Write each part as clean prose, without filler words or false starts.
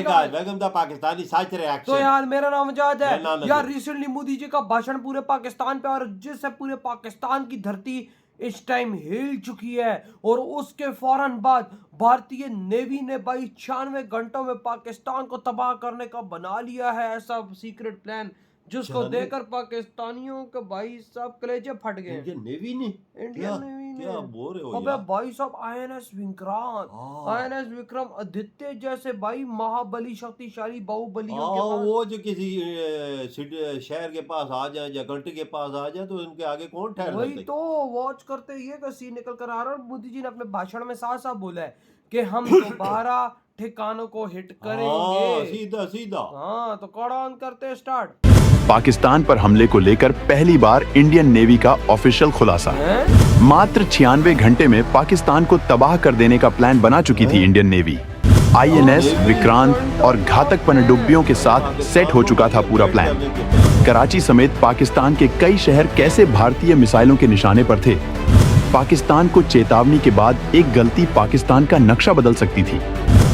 welcome the Pakistani such reaction. तो यार मेरा नाम आजाद है मेरा नाम यार। नज़ीर। रिसेंटली मोदी जी का भाषण पूरे पाकिस्तान पे, और जिससे पूरे पाकिस्तान की धरती इस टाइम हिल चुकी है। और उसके फौरन बाद भारतीय नेवी ने भाई 96 घंटों में पाकिस्तान को तबाह करने का बना लिया है ऐसा सीक्रेट प्लान, जिसको 96 देखकर पाकिस्तानियों के भाई सब कलेजे फट गए। इंडियन नेवी ने इंडियन नेवी ने क्या बोल रहे हो अबे यार? भाई साहब INS विक्रांत, हाँ। INS विक्रम आदित्य जैसे भाई महाबली शक्तिशाली बाहुबलियों हाँ, के पास वो जो किसी शहर के पास आ जाए या कंट्री के पास आ जाए तो उनके आगे कौन ठहर वही सकते? तो वॉच करते ये का सीन निकल कर आ रहा है। मोदी जी ने अपने भाषण में साफ साफ बोला है कि हम दोबारा ठिकानों को हिट हाँ, करेंगे। सीधा सीधा। हाँ तो कड़ा ऑन करते स्टार्ट। पाकिस्तान पर हमले को लेकर पहली बार इंडियन नेवी का ऑफिशियल खुलासा। मात्र 96 घंटे में पाकिस्तान को तबाह कर देने का प्लान बना चुकी थी इंडियन नेवी। INS विक्रांत और घातक पनडुब्बियों के साथ सेट हो चुका था पूरा प्लान। कराची समेत पाकिस्तान के कई शहर कैसे भारतीय मिसाइलों के निशाने पर थे। पाकिस्तान को चेतावनी के बाद एक गलती पाकिस्तान का नक्शा बदल सकती थी।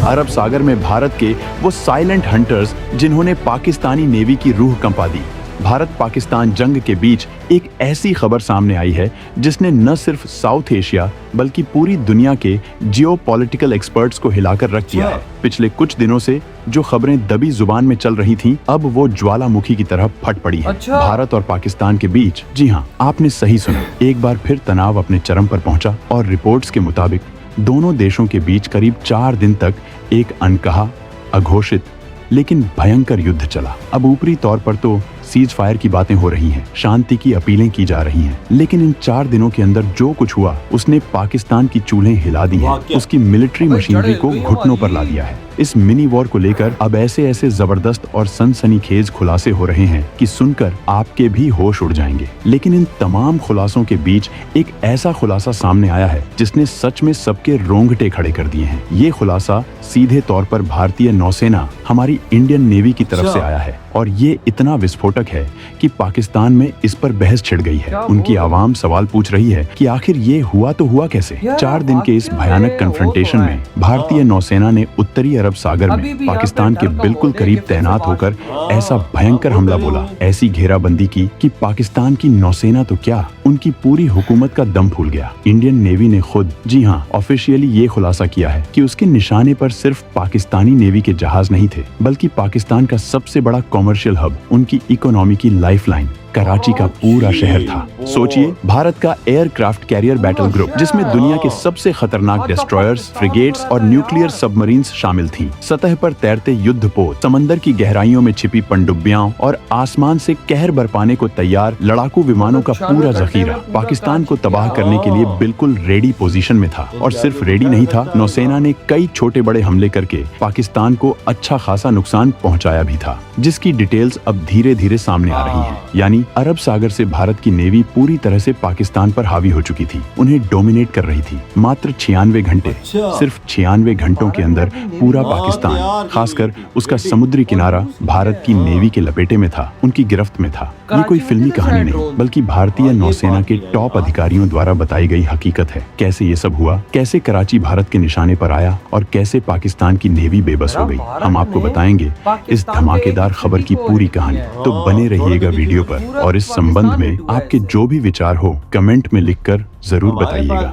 अरब सागर में भारत के वो साइलेंट हंटर्स जिन्होंने पाकिस्तानी नेवी की रूह कंपा दी। भारत पाकिस्तान जंग के बीच एक ऐसी खबर सामने आई है जिसने न सिर्फ साउथ एशिया बल्कि पूरी दुनिया के जियोपॉलिटिकल एक्सपर्ट्स को हिलाकर रख दिया है। पिछले कुछ दिनों से जो खबरें दबी जुबान में चल रही थीं, अब वो ज्वालामुखी की तरह फट पड़ी है। भारत और पाकिस्तान के बीच, जी हाँ, आपने सही सुना, एक बार फिर तनाव अपने चरम पर पहुंचा। और रिपोर्ट्स के मुताबिक दोनों देशों के बीच करीब 4 दिन तक एक अनकहा, अघोषित लेकिन भयंकर युद्ध चला। अब ऊपरी तौर पर तो सीज फायर की बातें हो रही हैं, शांति की अपीलें की जा रही हैं, लेकिन इन 4 दिनों के अंदर जो कुछ हुआ उसने पाकिस्तान की चूल्हें हिला दी हैं, उसकी मिलिट्री मशीनरी को घुटनों पर ला दिया है। इस मिनी वॉर को लेकर अब ऐसे ऐसे जबरदस्त और सनसनीखेज खुलासे हो रहे हैं कि सुनकर आपके भी होश उड़ जाएंगे। लेकिन इन तमाम खुलासों के बीच एक ऐसा खुलासा सामने आया है जिसने सच में सबके रोंगटे खड़े कर दिए हैं। ये खुलासा सीधे तौर पर भारतीय नौसेना, हमारी इंडियन नेवी की तरफ से आया है, और ये इतना विस्फोटक है कि पाकिस्तान में इस पर बहस छिड़ गई है। उनकी आवाम सवाल पूछ रही है कि आखिर ये हुआ तो हुआ कैसे। 4 दिन के इस भयानक कन्फ्रंटेशन में भारतीय नौसेना ने उत्तरी अरब सागर में पाकिस्तान के बिल्कुल करीब तैनात होकर ऐसा भयंकर हमला बोला, ऐसी घेराबंदी की कि पाकिस्तान की नौसेना तो क्या, उनकी पूरी हुकूमत का दम फूल गया। इंडियन नेवी ने खुद, जी हाँ, ऑफिशियली ये खुलासा किया है कि उसके निशाने पर सिर्फ पाकिस्तानी नेवी के जहाज नहीं थे, बल्कि पाकिस्तान का सबसे बड़ा कॉमर्शियल हब, उनकी इकोनॉमी की लाइफलाइन कराची का पूरा शहर था। सोचिए, भारत का एयरक्राफ्ट कैरियर बैटल ग्रुप, जिसमें दुनिया के सबसे खतरनाक डिस्ट्रॉयर्स, फ्रिगेट्स और न्यूक्लियर सबमरीन्स शामिल थीं। सतह पर तैरते युद्धपोत, समंदर की गहराइयों में छिपी पनडुब्बियां और आसमान से कहर बरपाने को तैयार लड़ाकू विमानों का पूरा जखीरा पाकिस्तान को तबाह करने के लिए बिल्कुल रेडी पोजीशन में था। और सिर्फ रेडी नहीं था, नौसेना ने कई छोटे बड़े हमले करके पाकिस्तान को अच्छा खासा नुकसान पहुंचाया भी था, जिसकी डिटेल्स अब धीरे धीरे सामने आ रही हैं। यानी अरब सागर से भारत की नेवी पूरी तरह से पाकिस्तान पर हावी हो चुकी थी, उन्हें डोमिनेट कर रही थी। मात्र 96 घंटे, सिर्फ 96 घंटों के अंदर पूरा पाकिस्तान, खासकर उसका समुद्री किनारा, भारत की नेवी के लपेटे में था, उनकी गिरफ्त में था। ये कोई फिल्मी कहानी नहीं, बल्कि भारतीय नौसेना के टॉप अधिकारियों द्वारा बताई गई हकीकत है। कैसे ये सब हुआ, कैसे कराची भारत के निशाने पर आया और कैसे पाकिस्तान की नेवी बेबस हो गई, हम आपको बताएंगे इस धमाकेदार खबर की पूरी कहानी। तो बने रहिएगा वीडियो पर, और इस संबंध में आपके जो भी विचार हो कमेंट में लिखकर जरूर बताइएगा।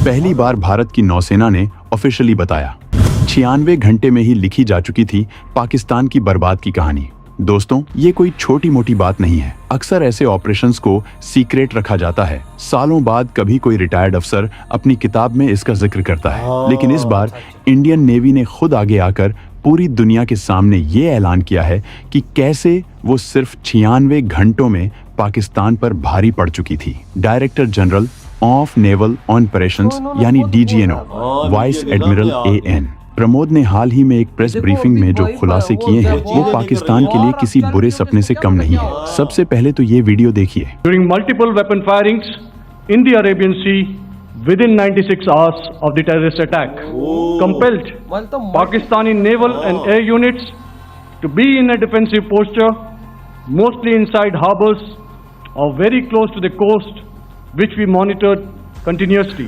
पहली बार भारत की नौसेना ने ऑफिशियली बताया, 96 घंटे में ही लिखी जा चुकी थी पाकिस्तान की बर्बाद की कहानी। दोस्तों, ये कोई छोटी मोटी बात नहीं है। अक्सर ऐसे ऑपरेशंस को सीक्रेट रखा जाता है, सालों बाद कभी कोई रिटायर्ड अफसर अपनी किताब में इसका जिक्र करता है, लेकिन इस बार इंडियन नेवी ने खुद आगे आकर पूरी दुनिया के सामने ये ऐलान किया है कि कैसे वो सिर्फ 96 घंटों में पाकिस्तान पर भारी पड़ चुकी थी। Director general of naval operations यानी DGNO, vice admiral AN Pramod ने हाल ही में एक प्रेस ब्रीफिंग में जो खुलासे किए हैं वो पाकिस्तान के लिए किसी बुरे सपने से कम नहीं है। सबसे पहले तो ये वीडियो देखिए। During multiple weapon firings in the Arabian Sea within 96 hours of the terrorist attack, compelled Pakistani naval and air units to be in a defensive posture, mostly inside harbors or very close to the coast, which we monitored continuously.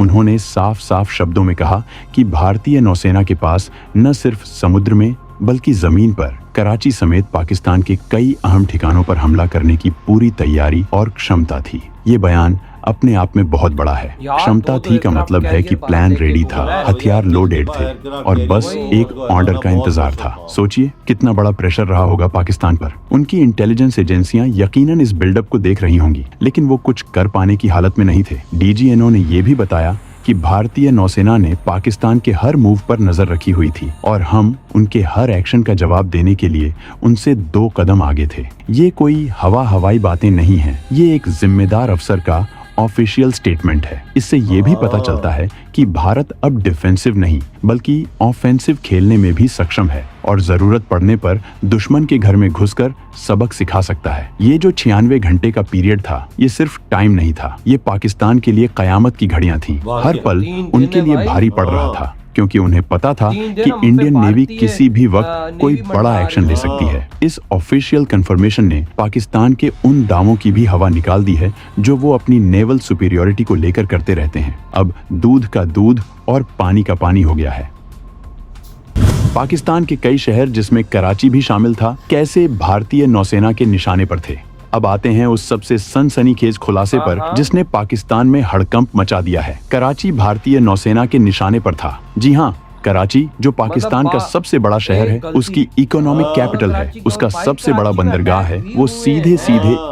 उन्होंने साफ साफ शब्दों में कहा कि भारतीय नौसेना के पास न सिर्फ समुद्र में बल्कि जमीन पर कराची समेत पाकिस्तान के कई अहम ठिकानों पर हमला करने की पूरी तैयारी और क्षमता थी। ये बयान अपने आप में बहुत बड़ा है। क्षमता थी का मतलब है कि प्लान रेडी था, हथियार लोडेड थे और बस एक ऑर्डर का इंतजार था। सोचिए कितना बड़ा प्रेशर रहा होगा पाकिस्तान पर। उनकी इंटेलिजेंस एजेंसियां यकीनन इस बिल्डअप को देख रही होंगी, लेकिन वो कुछ कर पाने की हालत में नहीं थे। डीजीएनओ ने यह भी बताया कि भारतीय नौसेना ने पाकिस्तान के हर मूव पर नजर रखी हुई थी और हम उनके हर एक्शन का जवाब देने के लिए उनसे 2 कदम आगे थे। ये कोई हवाई बातें नहीं हैं, ये एक जिम्मेदार अफसर का ऑफिशियल स्टेटमेंट है। इससे ये भी पता चलता है कि भारत अब डिफेंसिव नहीं बल्कि ऑफेंसिव खेलने में भी सक्षम है और जरूरत पड़ने पर दुश्मन के घर में घुसकर सबक सिखा सकता है। ये जो 96 घंटे का पीरियड था, ये सिर्फ टाइम नहीं था, ये पाकिस्तान के लिए कयामत की घड़ियां थीं। हर पल उनके लिए भारी पड़ रहा था क्योंकि उन्हें पता था कि इंडियन नेवी किसी भी वक्त कोई बड़ा एक्शन ले सकती है। इस ऑफिशियल कंफर्मेशन ने पाकिस्तान के उन दावों की भी हवा निकाल दी है जो वो अपनी नेवल सुपीरियरिटी को लेकर करते रहते हैं। अब दूध का दूध और पानी का पानी हो गया है। पाकिस्तान के कई शहर जिसमें कराची भी शामिल था, कैसे भारतीय नौसेना के निशाने पर थे। अब आते हैं उस सबसे सनसनीखेज खुलासे पर जिसने पाकिस्तान में हड़कंप मचा दिया है। कराची भारतीय नौसेना के निशाने पर था। जी हाँ, कराची जो पाकिस्तान का सबसे बड़ा शहर है, उसकी इकोनॉमिक कैपिटल है, उसका सबसे बड़ा बंदरगाह है, वो सीधे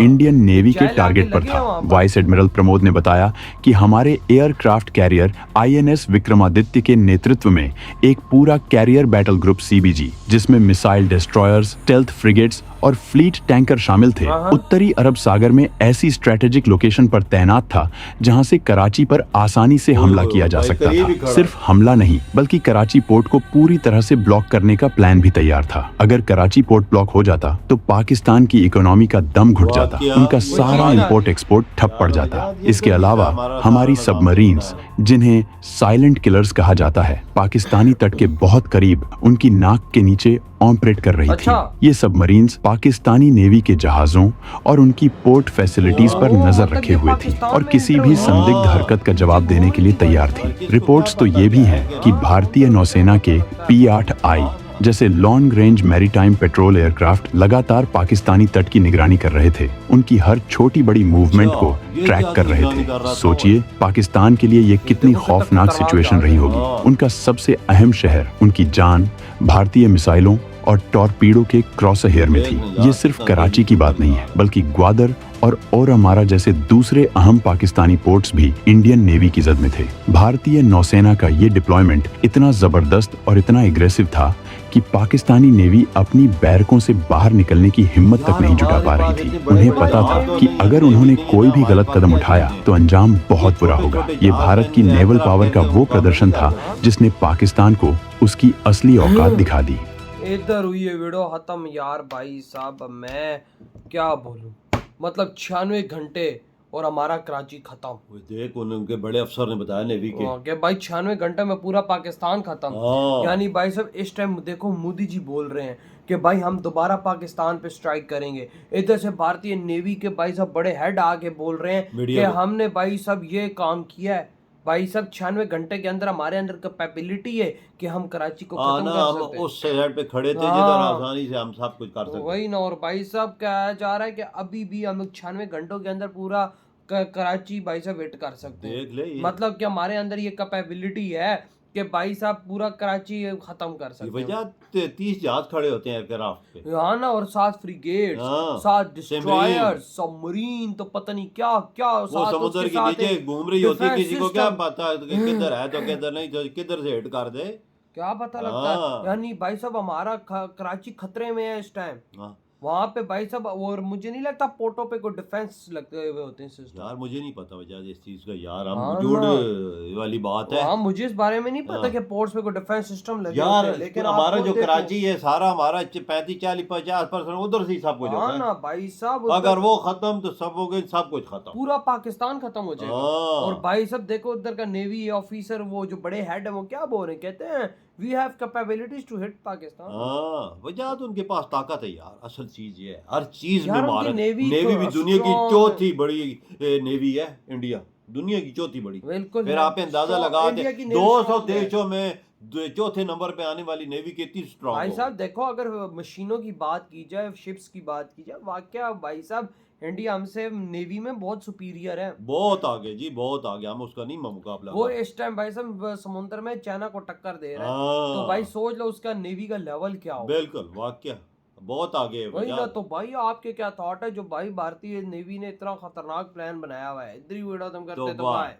इंडियन नेवी के टारगेट पर था। वाइस एडमिरल प्रमोद ने बताया कि हमारे एयरक्राफ्ट कैरियर आईएनएस विक्रमादित्य के नेतृत्व में एक पूरा कैरियर बैटल ग्रुप सीबीजी, जिसमें मिसाइल डिस्ट्रॉयर्स, स्टेल्थ फ्रिगेट्स और फ्लीट टैंकर शामिल थे, उत्तरी अरब सागर में ऐसी स्ट्रेटेजिक लोकेशन पर तैनात था जहां से कराची पर आसानी से हमला किया जा सकता था। सिर्फ हमला नहीं बल्कि कराची पोर्ट को पूरी तरह से ब्लॉक करने का प्लान भी तैयार था। अगर कराची पोर्ट ब्लॉक हो जाता तो पाकिस्तान की इकोनॉमी का दम घुट जाता, उनका सारा इंपोर्ट एक्सपोर्ट ठप पड़ जाता। इसके अलावा हमारी सबमरीन्स, जिन्हें साइलेंट किलर्स कहा जाता है, पाकिस्तानी तट के बहुत करीब उनकी नाक के नीचे ऑपरेट कर रही थी। ये सबमरीन्स पाकिस्तानी नेवी के जहाजों और उनकी पोर्ट फैसिलिटीज पर नजर रखे हुए थी और किसी भी संदिग्ध हरकत का जवाब देने के लिए तैयार थी। रिपोर्ट्स तो ये भी हैं कि भारतीय नौसेना के P-8I जैसे long range maritime petrol aircraft लगातार पाकिस्तानी तट की निगरानी कर रहे थे, उनकी हर छोटी बड़ी मूवमेंट को ट्रैक कर रहे थे। सोचिए पाकिस्तान के लिए ये कितनी खौफनाक सिचुएशन रही होगी। उनका सबसे अहम शहर, उनकी जान भारतीय मिसाइलों और टॉर्पीडो के क्रॉस हेयर में थी। ये सिर्फ कराची की बात नहीं है बल्कि ग्वादर और ओरामारा जैसे दूसरे अहम पाकिस्तानी पोर्ट्स भी इंडियन नेवी की जद में थे। भारतीय नौसेना का ये डिप्लॉयमेंट इतना जबरदस्त और इतना एग्रेसिव था कि पाकिस्तानी नेवी अपनी बैरकों से बाहर निकलने की हिम्मत तक नहीं जुटा पा रही थी। उन्हें पता था कि अगर उन्होंने कोई भी गलत कदम उठाया तो अंजाम बहुत बुरा होगा। ये भारत की नेवल पावर का वो प्रदर्शन था जिसने पाकिस्तान को उसकी असली औकात दिखा दी। इधर हुई है वीडियो खत्म यार भाई साहब, मैं क्या बोलूं, मतलब 96 घंटे और हमारा कराची खत्म। देख उनके बड़े अफसर ने बताया नेवी के भाई 96 घंटे में पूरा पाकिस्तान खत्म। यानी भाई साहब इस टाइम देखो मोदी जी बोल रहे हैं कि भाई हम दोबारा पाकिस्तान पे स्ट्राइक करेंगे। इधर से भारतीय नेवी के भाई साहब बड़े हेड आके बोल रहे हैं कि हमने भाई साहब ये काम किया है। भाई साहब 96 घंटे के अंदर हमारे अंदर कैपेबिलिटी है कि हम कराची को खत्म कर सकते हैं। उस साइड पे खड़े थे जिधर आसानी से हम सब कुछ कर सकते हैं। वही ना। और भाई साहब कहा जा रहा है कि अभी भी हम लोग 96 घंटों के अंदर पूरा कराची भाई साहब हिट कर सकते हैं। मतलब कि हमारे अंदर ये कैपेबिलिटी है कि भाई साहब पूरा कराची खत्म कर सकते हैं। वजह 30 जहाज खड़े होते हैं एयरक्राफ्ट पे, हाँ ना, और 7 फ्रिगेट्स, 7 डिस्ट्रॉयर, सबमरीन, तो पता नहीं क्या क्या वो समुद्र के नीचे घूम रही होती है। किसी को क्या पता किधर है तो किधर नहीं, तो किधर से हिट कर दे क्या पता लगता है। यानी भाई साहब हमारा कराची खतरे में है इस टाइम। वहाँ पे भाई साहब, और मुझे नहीं लगता पोर्टों पे कोई डिफेंस लगते हुए होते हैं सिस्टम। यार मुझे नहीं पता वजह इस चीज का यार, हम झूठ वाली बात है। हाँ मुझे इस बारे में नहीं पता कि पोर्ट्स पे कोई डिफेंस सिस्टम लगे यार, लेकिन हमारा जो कराची है सारा हमारा 35-40-50% उधर से सब कुछ होता है ना भाई साहब। अगर वो खत्म तो सब हो गए, सब कुछ खत्म, पूरा पाकिस्तान खत्म हो जाएगा। और भाई साहब देखो उधर का नेवी ऑफिसर, वो जो बड़े हेड है, वो क्या बोल रहे हैं, कहते हैं we have capabilities to hit Pakistan. वजह तो उनके पास ताकत है यार, असल चीज ये है। हर चीज में यार मार नेवी भी दुनिया की चौथी बड़ी नेवी है इंडिया। दुनिया की चौथी बड़ी। बिल्कुल फिर है। आप अंदाजा तो लगा इंडिया दें की नेवी 200 स्ट्रॉन्ग है। देशों में चौथे नंबर पे आने वाली नेवी कितनी स्ट्रांग भाई हो। साहब देखो, अगर मशीनों की बात की जाए, शिप्स की बात की जाए, वाकया भाई साहब इंडिया हमसे नेवी में बहुत सुपीरियर है। बहुत आगे जी, बहुत आगे, हम उसका नहीं मुकाबला वो कर। इस टाइम भाई साहब समुद्र में चाइना को टक्कर दे रहा है, तो हाँ भाई सोच लो उसका नेवी का लेवल क्या होगा। बिल्कुल, वाकया बहुत आगे है वही ना। भैया। तो भाई आपके क्या थॉट है जो भाई भारतीय नेवी ने इतना खतरनाक प्लान बनाया हुआ है? इधर ही वीडियो तुम तो करते तो बाय।